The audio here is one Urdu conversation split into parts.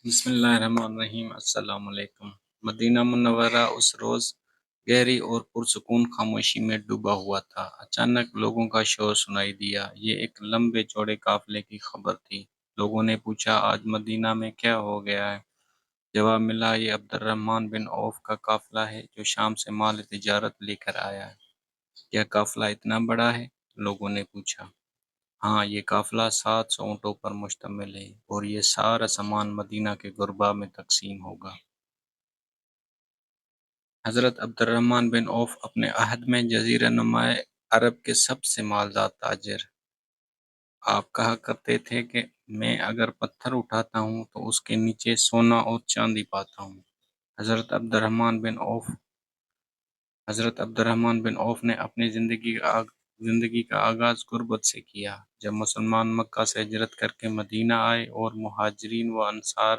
بسم اللہ الرحمن الرحیم۔ السلام علیکم۔ مدینہ منورہ اس روز گہری اور پرسکون خاموشی میں ڈوبا ہوا تھا۔ اچانک لوگوں کا شور سنائی دیا۔ یہ ایک لمبے چوڑے قافلے کی خبر تھی۔ لوگوں نے پوچھا، آج مدینہ میں کیا ہو گیا ہے؟ جواب ملا، یہ عبد الرحمن بن عوف کا قافلہ ہے جو شام سے مال تجارت لے کر آیا ہے۔ کیا قافلہ اتنا بڑا ہے؟ لوگوں نے پوچھا۔ ہاں، یہ قافلہ 700 اونٹوں پر مشتمل ہے اور یہ سارا سامان مدینہ کے غربا میں تقسیم ہوگا۔ حضرت عبد الرحمن بن عوف اپنے عہد میں جزیرہ نما عرب کے سب سے مالدار تاجر۔ آپ کہا کرتے تھے کہ میں اگر پتھر اٹھاتا ہوں تو اس کے نیچے سونا اور چاندی پاتا ہوں۔ حضرت عبد الرحمن بن عوف نے اپنی زندگی کا آغاز غربت سے کیا۔ جب مسلمان مکہ سے ہجرت کر کے مدینہ آئے اور مہاجرین و انصار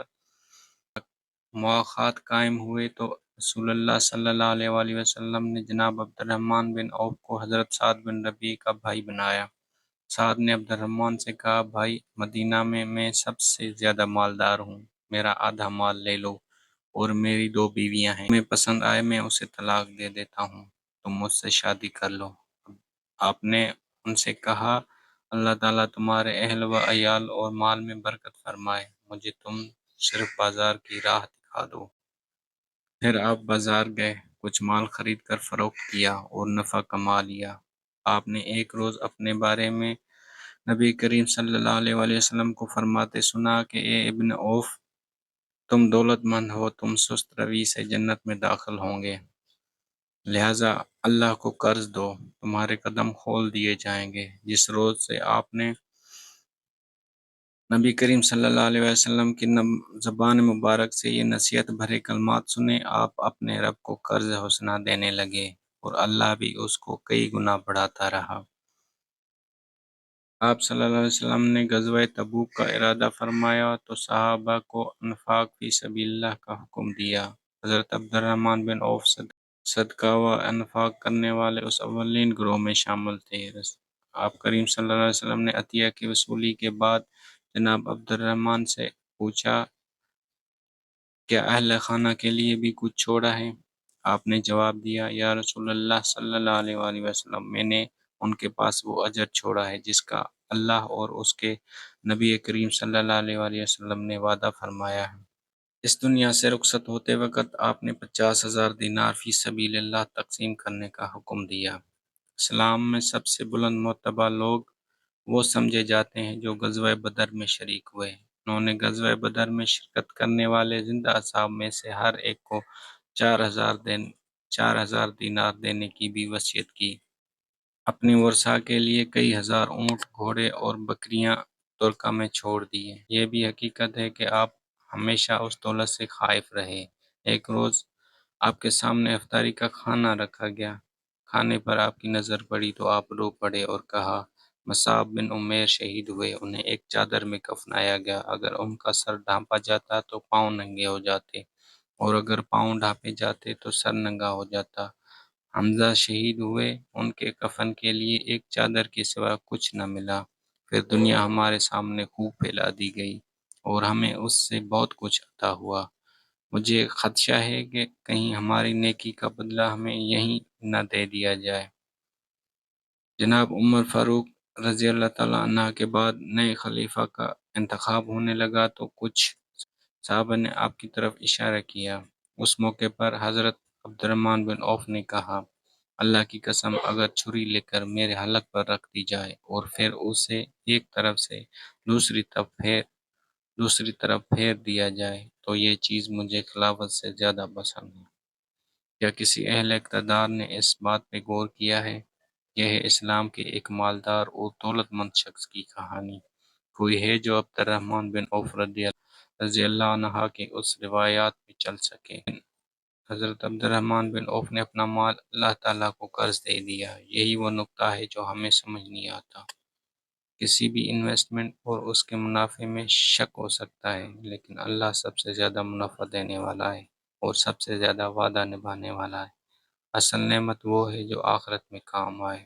مواخات قائم ہوئے تو رسول اللہ صلی اللہ علیہ وآلہ وسلم نے جناب عبد الرحمن بن عوف کو حضرت سعد بن ربیع کا بھائی بنایا۔ سعد نے عبد الرحمن سے کہا، بھائی، مدینہ میں سب سے زیادہ مالدار ہوں، میرا آدھا مال لے لو، اور میری 2 بیویاں ہیں، تمہیں پسند آئے میں اسے طلاق دے دیتا ہوں، تم مجھ سے شادی کر لو۔ آپ نے ان سے کہا، اللہ تعالیٰ تمہارے اہل و عیال اور مال میں برکت فرمائے، مجھے تم صرف بازار کی راہ دکھا دو۔ پھر آپ بازار گئے، کچھ مال خرید کر فروخت کیا اور نفع کما لیا۔ آپ نے ایک روز اپنے بارے میں نبی کریم صلی اللہ علیہ وآلہ وسلم کو فرماتے سنا کہ اے ابن عوف، تم دولت مند ہو، تم سست روی سے جنت میں داخل ہوں گے، لہذا اللہ کو قرض دو، تمہارے قدم کھول دیے جائیں گے۔ جس روز سے آپ نے نبی کریم صلی اللہ علیہ وسلم کی زبان مبارک سے یہ نصیحت بھرے کلمات سنے، آپ اپنے رب کو قرض حسنہ دینے لگے اور اللہ بھی اس کو کئی گنا بڑھاتا رہا۔ آپ صلی اللہ علیہ وسلم نے غزوہ تبوک کا ارادہ فرمایا تو صحابہ کو انفاق فی سبیل اللہ کا حکم دیا۔ حضرت عبد الرحمن بن عوف صدقہ و انفاق کرنے والے اس اولین گروہ میں شامل تھے۔ آپ کریم صلی اللہ علیہ وسلم نے عطیہ کی وصولی کے بعد جناب عبد الرحمن سے پوچھا، کیا اہل خانہ کے لیے بھی کچھ چھوڑا ہے؟ آپ نے جواب دیا، یا رسول اللہ صلی اللہ علیہ وآلہ وسلم، میں نے ان کے پاس وہ اجر چھوڑا ہے جس کا اللہ اور اس کے نبی کریم صلی اللہ علیہ وآلہ وسلم نے وعدہ فرمایا ہے۔ اس دنیا سے رخصت ہوتے وقت آپ نے 50,000 دینار فی سبیل اللہ تقسیم کرنے کا حکم دیا۔ اسلام میں سب سے بلند مرتبہ لوگ وہ سمجھے جاتے ہیں جو غزوہ بدر میں شریک ہوئے۔ انہوں نے غزوہ بدر میں شرکت کرنے والے زندہ اصحاب میں سے ہر ایک کو 4,000 دینار دینے کی بھی وصیت کی۔ اپنی ورثہ کے لیے کئی ہزار اونٹ، گھوڑے اور بکریاں ترکہ میں چھوڑ دیے۔ یہ بھی حقیقت ہے کہ آپ ہمیشہ اس دولت سے خائف رہے۔ ایک روز آپ کے سامنے افطاری کا کھانا رکھا گیا۔ کھانے پر آپ کی نظر پڑی تو آپ رو پڑے اور کہا، مصعب بن عمیر شہید ہوئے، انہیں ایک چادر میں کفنایا گیا، اگر ان کا سر ڈھانپا جاتا تو پاؤں ننگے ہو جاتے، اور اگر پاؤں ڈھانپے جاتے تو سر ننگا ہو جاتا۔ حمزہ شہید ہوئے، ان کے کفن کے لیے ایک چادر کے سوا کچھ نہ ملا۔ پھر دنیا ہمارے سامنے خوب پھیلا دی گئی اور ہمیں اس سے بہت کچھ عطا ہوا۔ مجھے خدشہ ہے کہ کہیں ہماری نیکی کا بدلہ ہمیں یہیں نہ دے دیا جائے۔ جناب عمر فاروق رضی اللہ تعالیٰ عنہ کے بعد نئے خلیفہ کا انتخاب ہونے لگا تو کچھ صحابہ نے آپ کی طرف اشارہ کیا۔ اس موقع پر حضرت عبد الرحمن بن عوف نے کہا، اللہ کی قسم، اگر چھری لے کر میرے حلق پر رکھ دی جائے اور پھر اسے ایک طرف سے دوسری طرف پھیر دیا جائے تو یہ چیز مجھے خلافت سے زیادہ پسند ہے۔ کیا کسی اہل اقتدار نے اس بات پہ غور کیا ہے؟ یہ ہے اسلام کے ایک مالدار اور دولت مند شخص کی کہانی۔ کوئی ہے جو عبد الرحمن بن عوف رضی اللہ عنہ کی اس روایات پہ چل سکے؟ حضرت عبد الرحمن بن عوف نے اپنا مال اللہ تعالیٰ کو قرض دے دیا۔ یہی وہ نقطہ ہے جو ہمیں سمجھ نہیں آتا۔ کسی بھی انویسٹمنٹ اور اس کے منافع میں شک ہو سکتا ہے، لیکن اللہ سب سے زیادہ منافع دینے والا ہے اور سب سے زیادہ وعدہ نبھانے والا ہے۔ اصل نعمت وہ ہے جو آخرت میں کام آئے۔